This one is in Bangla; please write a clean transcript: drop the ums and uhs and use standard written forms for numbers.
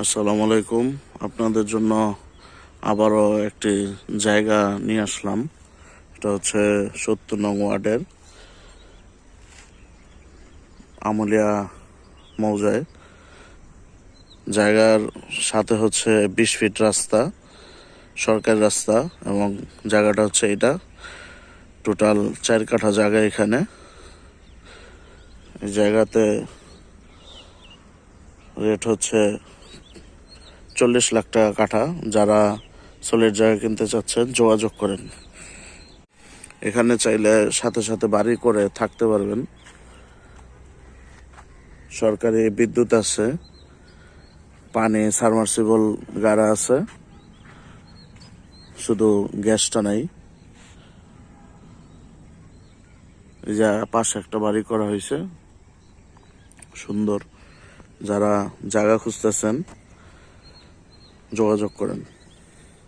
আসসালামু আলাইকুম। আপনাদের জন্য আবারও একটি জায়গা নিয়ে আসলাম। এটা হচ্ছে ৭০ নং ওয়ার্ডের আমুলিয়া মৌজায়। জায়গার সাথে হচ্ছে ২০ ফিট রাস্তা, সরকারি রাস্তা, এবং জায়গাটা হচ্ছে এটা। টোটাল ৪ কাঠা জায়গা এখানে। এই জায়গাতে রেট হচ্ছে ৪০ লাখ টাকা কাঠা। যারা সলিড জায়গা কিনতে চাচ্ছেন যোগাযোগ করেন। এখানে চাইলে সাথে সাথে বাড়ি করে থাকতে পারবেন। সরকারি বিদ্যুৎ আছে, পানি সাবমার্সিবল গাড়া আছে, শুধু গ্যাসটা নাই। এই যে পাশে একটা বাড়ি করা হয়েছে, সুন্দর। যারা জায়গা খুঁজতেছেন যোগাযোগ করেন।